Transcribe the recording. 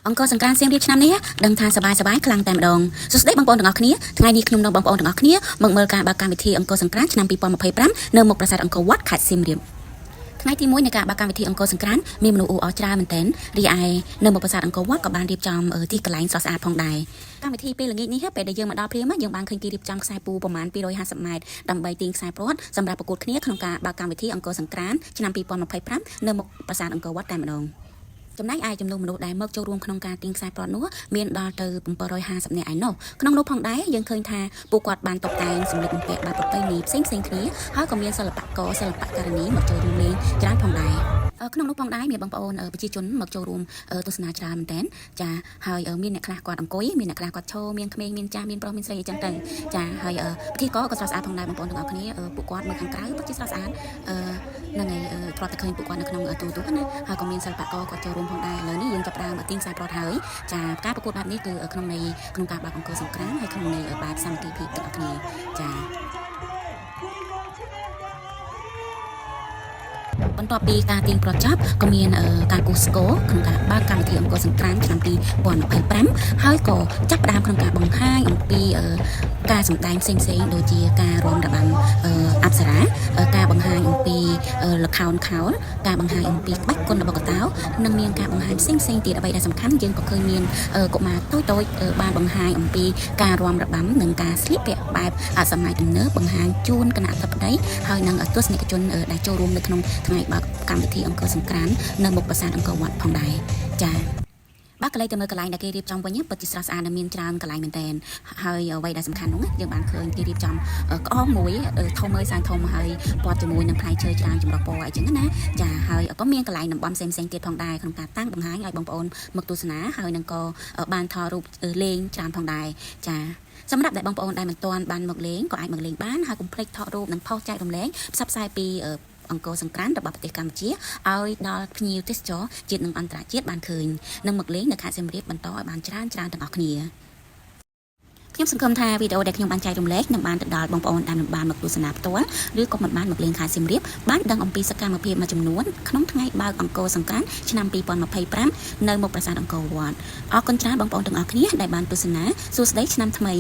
អង្គសង្ក្រាន្តសៀមរាបឆ្នាំនេះដឹងថាសប្បាយខ្លាំងតែម្ដងសួស្តីបងប្អូនទាំងអស់គ្នាថ្ងៃនេះខ្ញុំនិងបងប្អូនទាំងអស់គ្នាមកមើលការបើកកម្មវិធីអង្គសង្ក្រាន្តឆ្នាំ2025នៅមុខប្រាសាទអង្គរវត្តខេត្តសៀមរាបថ្ងៃទី1នៃការបើកកម្មវិធីអង្គសង្ក្រាន្តមានមនុស្សអ៊ូអរច្រើនមែនទែនរីឯនៅមុខប្រាសាទអង្គរវត្តក៏បានរៀបចំទីកន្លែងស្រស់ស្អាតផងដែរកម្មវិធីពេលល្ងាចនេះពេលដែលយើងមកដល់ព្រាមយើងបានឃើញគេរៀបចំខ្សែពូប្រមាណ250ម៉ែត្រដើម្បីទាញខ្សែព្រ័ត្រសម្រាប់ប្រកួតគ្នាក្នុងការបើកកម្មវិធីអង្គសង្ក្រាន្តឆ្នាំ2025នៅមុខប្រាសាទអង្គរវត្តតែម្ដងចំណែកឯចំនួនមនុស្សដែលមកចូលរួមក្នុងការទាញខ្សែព្រ័ត្រនោះមានដល់ទៅ750នាក់ឯណោះក្នុងនោះផងដែរយើងឃើញថាពួកគាត់បានតុបតែងសម្លៀកបំពាក់បែបប្រពៃណីផ្សេងគ្នាហើយក៏មានសិល្បករសិល្បករនីមកចូលរួមលេងច្រើនផងដែរក្នុងនោះផងដែរមានបងប្អូនប្រជាជនមកចូលរួមទស្សនាច្រើនមែនតើចាហើយមានអ្នកខ្លះគាត់អង្គុយមានអ្នកខ្លះគាត់ឈរមានក្មេងមានចាស់មានប្រុសមានស្រីអញ្ចឹងទៅចាហើយពិធីករក៏ស្រស់ស្អាតផងដែរបងប្អូនទាំងអស់គ្នាពួកគាត់មើលខាងក្រៅពិតជាស្រស់ស្អាតហ្នឹងហើយធ្លាប់តែឃើញពួកគាត់នៅក្នុងទូណាហើយក៏មានសិល្បករគាត់ចូលរួមផងដែរឥឡូវនេះយើងចាប់ផ្ដើមទាញខ្សែព្រ័ត្រហើយចាការប្រកួតបែបនេះគឺក្នុងការបើកអង្គសង្ក្រាន្តហើយក្នុងន័យបែបសាមគ្គីភាពទាំងអស់គ្នាចាបន្ទាប់ពីការទាញព្រ័ត្រចប់ក៏មានការគូសស្គរក្នុងការបើកកម្មវិធីអង្គសង្ក្រាន្តឆ្នាំ2025ហើយក៏ចាប់ផ្ដើមក្នុងការបង្ហាញអំពីការសម្ដែងផ្សេងដូចជាការរាំរបាំអប្សរាការបង្ហាញអំពីល្ខោនខោលការបង្ហាញអំពីក្បាច់គុនរបស់កតោនិងមានការបង្ហាញផ្សេងទៀតអ្វីដែលសំខាន់យើងក៏ឃើញមានកុមារតូចបានបង្ហាញអំពីការរាំរបាំនិងការស្លៀកពាក់បែបសម័យទំនើបបង្ហាញជូនគណៈអធិបតីហើយនិងទស្សនិកជនដែលចូលរួមនៅក្នុងថ្ងៃបើកកម្មវិធីអង្គសង្ក្រាន្តនៅមុខប្រាសាទអង្គរវត្តផងដែរចាបើកន្លែងទៅមើលកន្លែងដែលគេរៀបចំវិញពិតជាស្រស់ស្អាតនិងមានច្រើនកន្លែងមែនទែនហើយអ្វីដែលសំខាន់នោះយើងបានឃើញគេរៀបចំក្អមមួយធំហើយសាញធំហើយព័ទ្ធជាមួយនឹងផ្លែឈើច្រើនចម្រុះពណ៌អីចឹងណាចាហើយក៏មានកន្លែងតំបន់ផ្សេងទៀតផងដែរក្នុងការតាំងបង្ហាញឲ្យបងប្អូនមកទស្សនាហើយនឹងក៏បានថតរូបលេងច្រើនផងដែរចាសម្រាប់ដែលបងប្អូនដែលមិនទាន់បានមកលេងក៏អាចមកលេងបានហើយកុំភ្លេចថតរូបនិងផុសចែករំលែកផ្សព្វផ្សាយពីអង្គសង្ក្រាន្តរបស់ប្រទេសកម្ពុជាឲ្យដល់ភ្ញៀវទេសចរជាតិនិងអន្តរជាតិបានឃើញនិងមកលេងនៅខេត្តសៀមរាបបន្តឲ្យបានច្រើនទាំងអស់គ្នាខ្ញុំសង្ឃឹមថាវីដេអូដែលខ្ញុំបានចែករំលែកនឹងបានទៅដល់បងប្អូនដែលមិនបានមកទស្សនាផ្ទាល់ឬក៏មិនបានមកលេងខេត្តសៀមរាបបានដឹងអំពីសកម្មភាពមួយចំនួនក្នុងថ្ងៃបើកអង្គសង្ក្រាន្តឆ្នាំ2025នៅមុខប្រាសាទអង្គរវត្តអរគុណច្រើនបងប្អូនទាំងអស់គ្នាដែលបានទស្សនាសួស្តីឆ្នាំថ្មី